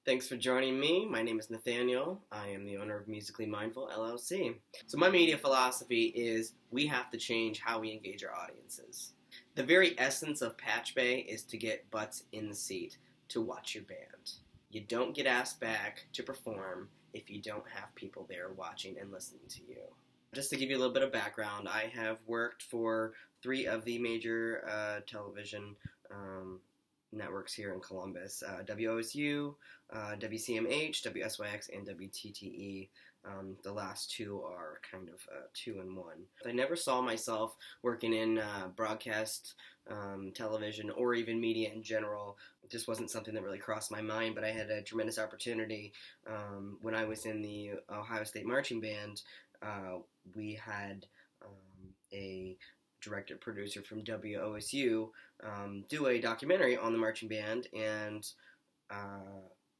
Thanks for joining me. My name is Nathaniel. I am the owner of Musically Mindful LLC. So, my media philosophy is we have to change how we engage our audiences. The very essence of Patch Bay is to get butts in the seat to watch your band. You don't get asked back to perform if you don't have people there watching and listening to you. Just to give you a little bit of background, I have worked for three of the major television networks here in Columbus, WOSU, WCMH, WSYX, and WTTE. The last two are kind of two in one. I never saw myself working in broadcast television or even media in general. It just wasn't something that really crossed my mind, but I had a tremendous opportunity when I was in the Ohio State Marching Band. We had a director producer from WOSU do a documentary on the marching band, and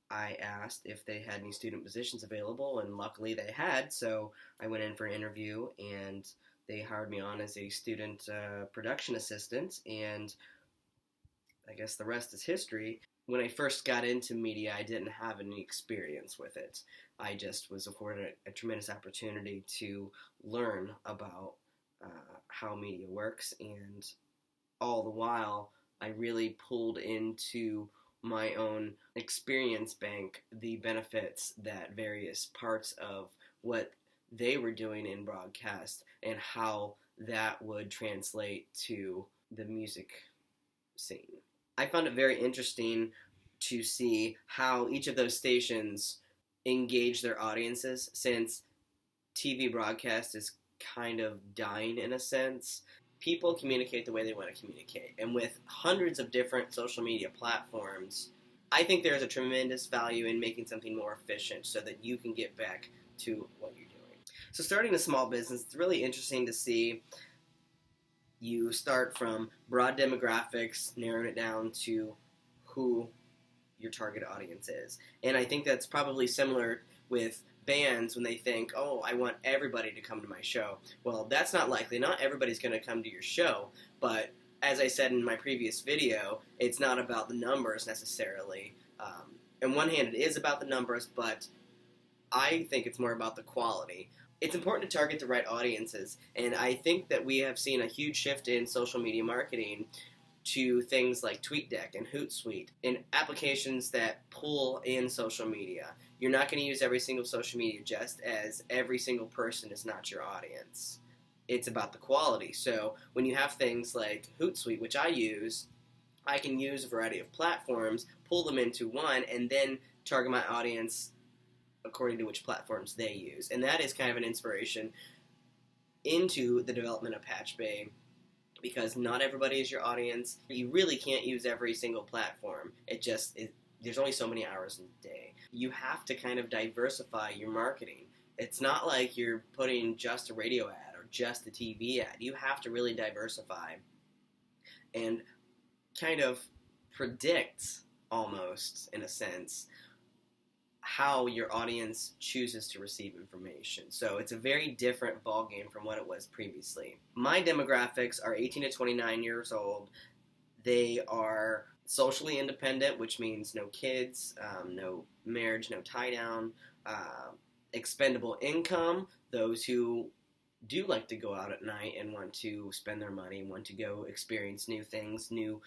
I asked if they had any student positions available, and luckily they had, so I went in for an interview, and they hired me on as a student production assistant, and I guess the rest is history. When I first got into media, I didn't have any experience with it. I just was afforded a tremendous opportunity to learn about how media works, and all the while, I really pulled into my own experience bank the benefits that various parts of what they were doing in broadcast and how that would translate to the music scene. I found it very interesting to see how each of those stations engage their audiences, since TV broadcast is kind of dying in a sense. People communicate the way they want to communicate, and with hundreds of different social media platforms, I think there's a tremendous value in making something more efficient so that you can get back to what you're doing. So starting a small business, it's really interesting to see you start from broad demographics, narrowing it down to who your target audience is. And I think that's probably similar with bands when they think, oh, I want everybody to come to my show. Well, that's not likely. Not everybody's going to come to your show, but as I said in my previous video, it's not about the numbers necessarily. On one hand, it is about the numbers, but I think it's more about the quality. It's important to target the right audiences, and I think that we have seen a huge shift in social media marketing to things like TweetDeck and Hootsuite and applications that pull in social media. You're not going to use every single social media, just as every single person is not your audience. It's about the quality. So when you have things like Hootsuite, which I use, I can use a variety of platforms, pull them into one, and then target my audience according to which platforms they use. And that is kind of an inspiration into the development of Patch Bay, because not everybody is your audience. You really can't use every single platform. There's only so many hours in the day. You have to kind of diversify your marketing. It's not like you're putting just a radio ad or just a TV ad. You have to really diversify and kind of predict, almost, in a sense, how your audience chooses to receive information. So it's a very different ballgame from what it was previously. My demographics are 18 to 29 years old. They are socially independent, which means no kids, no marriage, no tie-down, expendable income, those who do like to go out at night and want to spend their money, want to go experience new things, new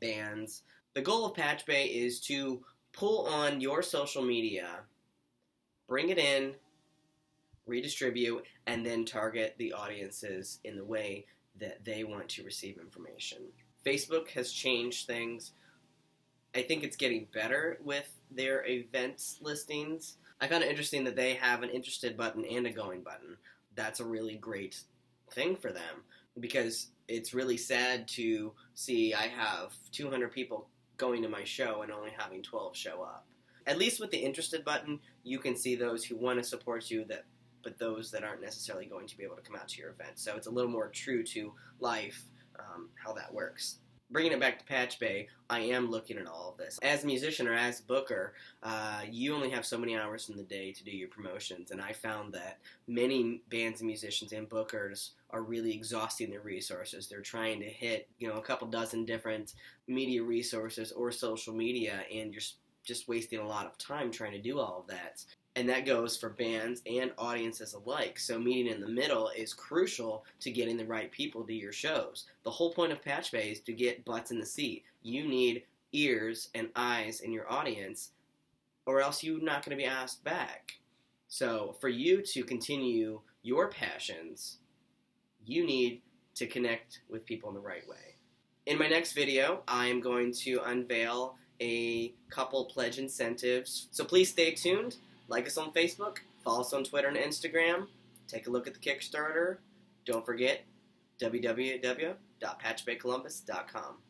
bands. The goal of Patch Bay is to pull on your social media, bring it in, redistribute, and then target the audiences in the way that they want to receive information. Facebook has changed things. I think it's getting better with their events listings. I found it interesting that they have an interested button and a going button. That's a really great thing for them, because it's really sad to see I have 200 people going to my show and only having 12 show up. At least with the interested button, you can see those who want to support you, but those that aren't necessarily going to be able to come out to your event. So it's a little more true to life, how that works. Bringing it back to Patch Bay, I am looking at all of this. As a musician or as a booker, you only have so many hours in the day to do your promotions, and I found that many bands and musicians and bookers are really exhausting their resources. They're trying to hit, a couple dozen different media resources or social media, and you're just wasting a lot of time trying to do all of that. And that goes for bands and audiences alike. So meeting in the middle is crucial to getting the right people to your shows. The whole point of Patch Bay is to get butts in the seat. You need ears and eyes in your audience, or else you're not going to be asked back. So for you to continue your passions, you need to connect with people in the right way. In my next video, I am going to unveil a couple pledge incentives. So please stay tuned. Like us on Facebook, follow us on Twitter and Instagram, take a look at the Kickstarter. Don't forget www.patchbaycolumbus.com.